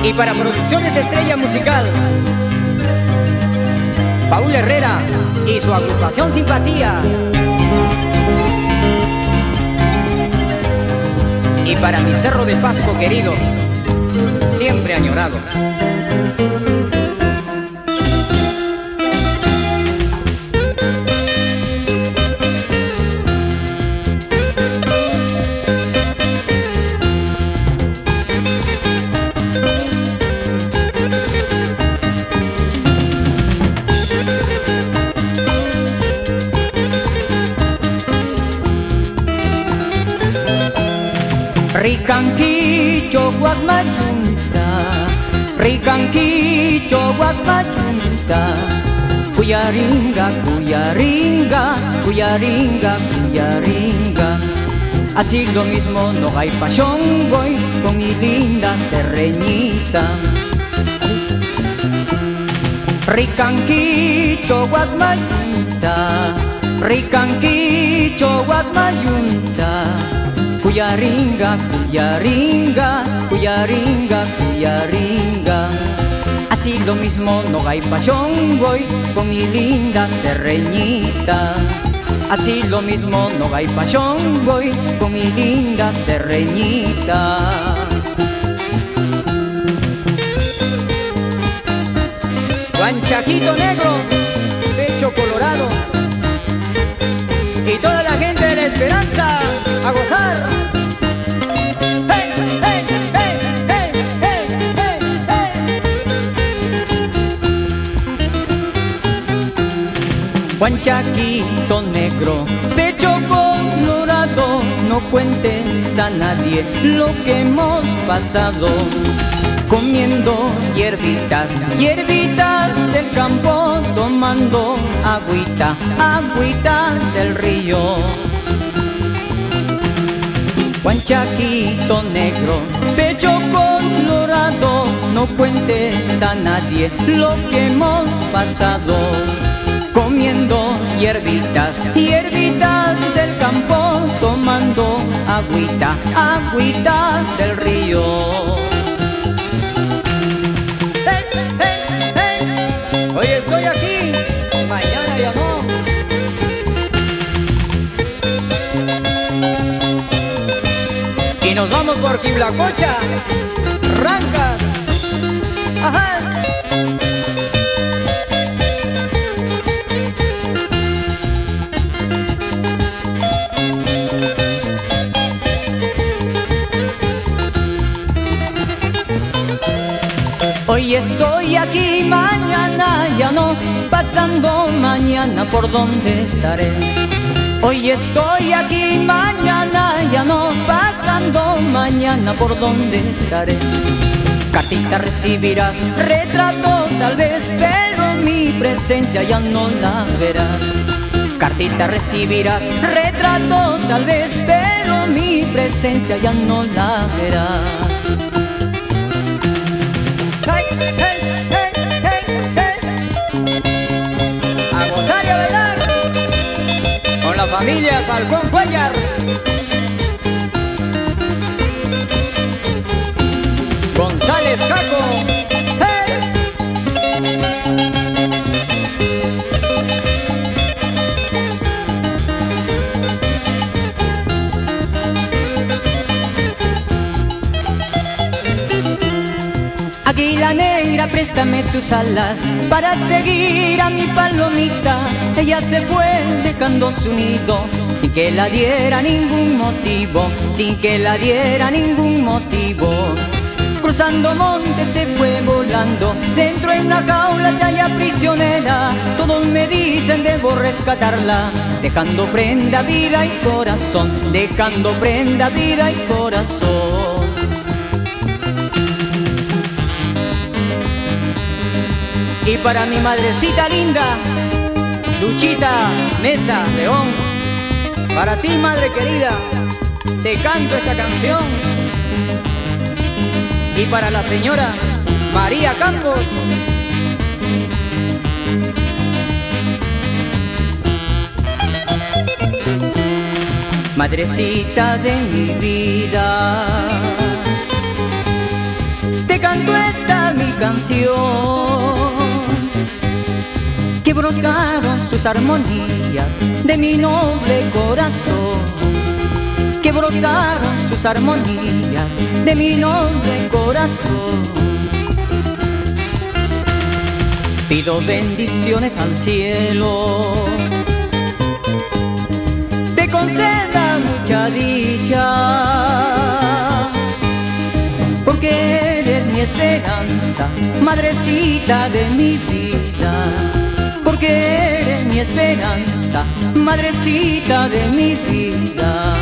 Y para Producciones Estrella Musical, Paul Herrera y su agrupación Simpatía. Y para mi Cerro de Pasco querido, siempre añorado. Ricanquicho guatmayunta, ricanquicho guatmayunta, cuyaringa, cuyaringa, cuyaringa, cuyaringa. Así lo mismo no hay pasión, voy con mi linda serreñita. Ricanquicho guatmayunta, ricanquicho guatmayunta, cuyaringa, cuyaringa, cuyaringa, cuyaringa. Así lo mismo no hay pasión, voy con mi linda serreñita. Así lo mismo no hay pasión, voy con mi linda serreñita. Guanchaquito negro, pecho colorado, y toda la gente de La Esperanza a gozar. ¡Hey, hey, hey, hey, hey, hey, hey! Guanchaquito negro, pecho colorado, no cuentes a nadie lo que hemos pasado. Comiendo hierbitas, hierbitas del campo, tomando agüita, agüita del río. Guanchaquito negro, pecho colorado, no cuentes a nadie lo que hemos pasado. Comiendo hierbitas, hierbitas del campo, tomando agüita, agüita del río. Hoy estoy aquí, mañana ya no. Y nos vamos por Quiblacocha, Rancas. Ajá. Hoy estoy aquí, mañana ya no, pasando mañana por dónde estaré. Hoy estoy aquí, mañana ya no, pasando mañana por dónde estaré. Cartita recibirás, retrato tal vez, pero mi presencia ya no la verás. Cartita recibirás, retrato tal vez, pero mi presencia ya no la verás. Hey, hey, hey, hey, hey. A gozar y a bailar con la familia Falcón Cuellar. González Caco. Hey. Águila negra, préstame tus alas para seguir a mi palomita. Ella se fue dejando su nido sin que la diera ningún motivo, sin que la diera ningún motivo. Cruzando montes se fue volando, dentro en la jaula se halla prisionera. Todos me dicen debo rescatarla, dejando prenda, vida y corazón, dejando prenda, vida y corazón. Y para mi madrecita linda, Luchita Mesa León, para ti, madre querida, te canto esta canción. Y para la señora María Campos. Madrecita de mi vida, te canto esta canción, que brotaron sus armonías de mi noble corazón, que brotaron sus armonías de mi noble corazón. Pido bendiciones al cielo, te conceda mucha dicha, porque eres mi esperanza, madrecita de mi vida, porque eres mi esperanza, madrecita de mi vida.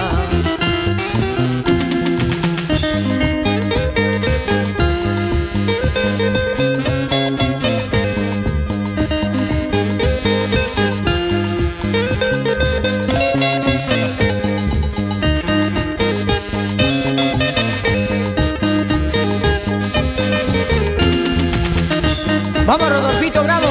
Vamos, Rodolfito Bravo.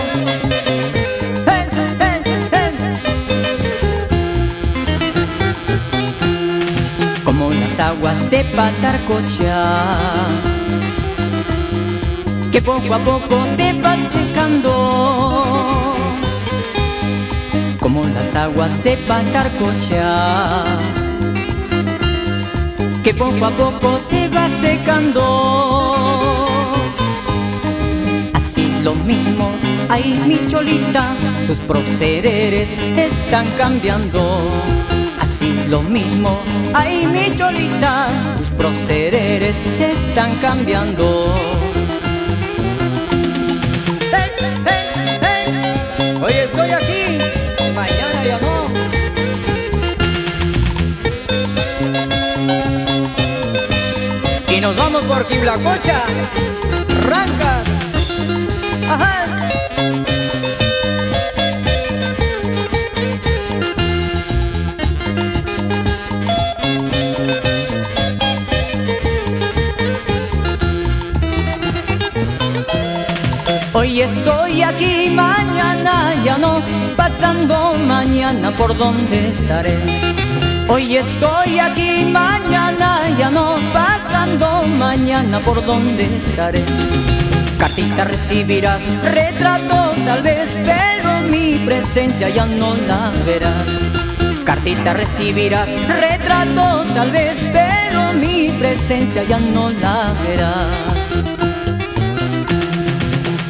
Como las aguas de Patarcocha, que poco a poco te van secando. Como las aguas de Patarcocha, que poco a poco te va secando. Lo mismo, ay mi cholita, tus procederes están cambiando. Así lo mismo, ay mi cholita, tus procederes están cambiando. Hey, hey, hey. Hoy estoy aquí, mañana ya no. Y nos vamos por Quiblacocha, Rancas. Ajá. Hoy estoy aquí, mañana ya no, pasando mañana por dónde estaré. Hoy estoy aquí, mañana ya no, pasando mañana por dónde estaré. Cartita recibirás, retrato tal vez, pero mi presencia ya no la verás. Cartita recibirás, retrato tal vez, pero mi presencia ya no la verás.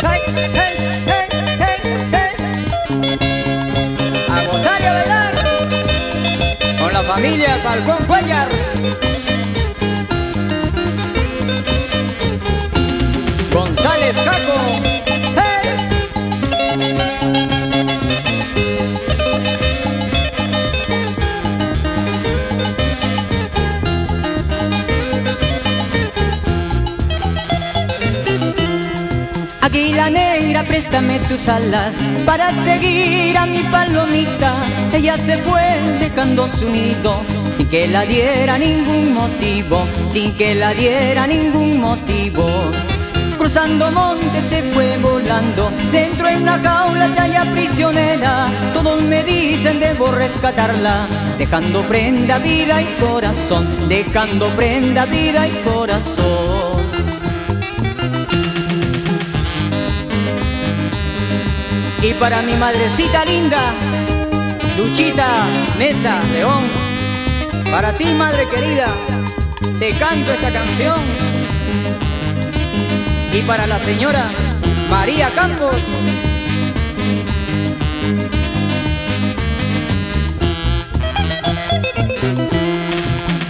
Hey, hey, hey, hey, hey. A gozar y a bailar con la familia Falcón Cuellar. González Caco. ¡Hey! Águila negra, préstame tus alas para seguir a mi palomita. Ella se fue dejando su nido sin que la diera ningún motivo, sin que la diera ningún motivo. Cruzando montes se fue volando, dentro en una jaula se halla prisionera. Todos me dicen debo rescatarla, dejando prenda, vida y corazón, dejando prenda, vida y corazón. Y para mi madrecita linda, Luchita Mesa León, para ti madre querida, te canto esta canción. Y para la señora María Campos.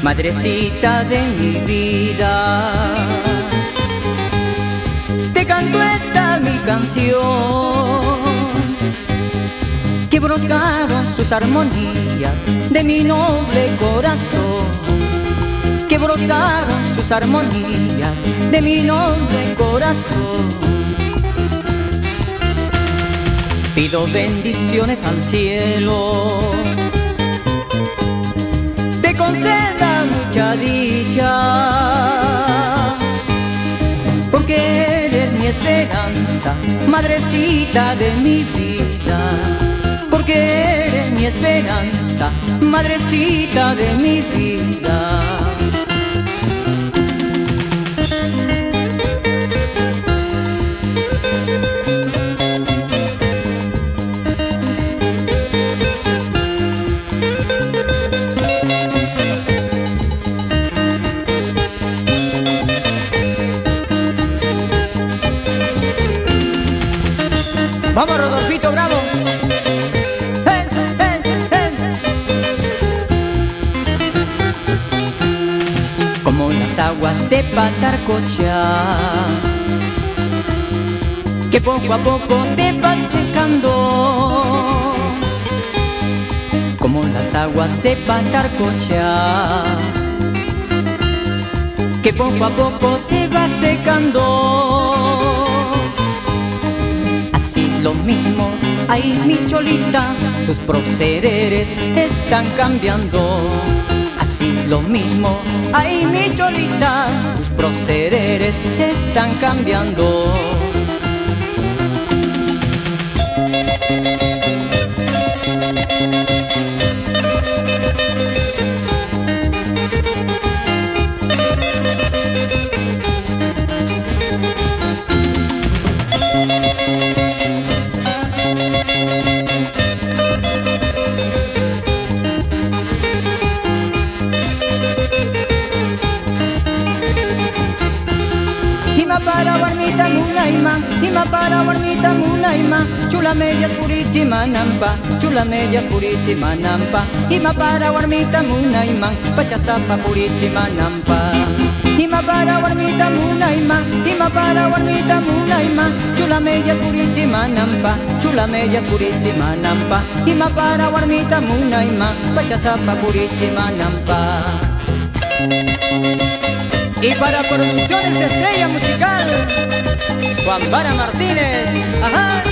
Madrecita de mi vida, te canto esta mi canción, que brotaron sus armonías de mi noble corazón, que brotaron sus armonías de mi noble corazón. Pido bendiciones al cielo, te conceda mucha dicha, porque eres mi esperanza, madrecita de mi vida, porque eres mi esperanza, madrecita de mi vida. Patarcocha, que poco a poco te vas secando como las aguas de Patarcocha, que poco a poco te vas secando. Así lo mismo, ay mi cholita, tus procederes están cambiando. Así lo mismo, ay mi cholita, tus procederes están cambiando. Para warmita munaima, ima para warmita munaima, chula media purichi manampa, chula media purichi manampa, ima para warmita munaima, pachazapa purichi manampa. Ima para warmita munaima, ima para warmita munaima, chula media purichi manampa, chula media purichi manampa, ima para warmita munaima, pachazapa purichi manampa. Y para Producciones Estrella Musical, Juan Vara Martínez. Ajá.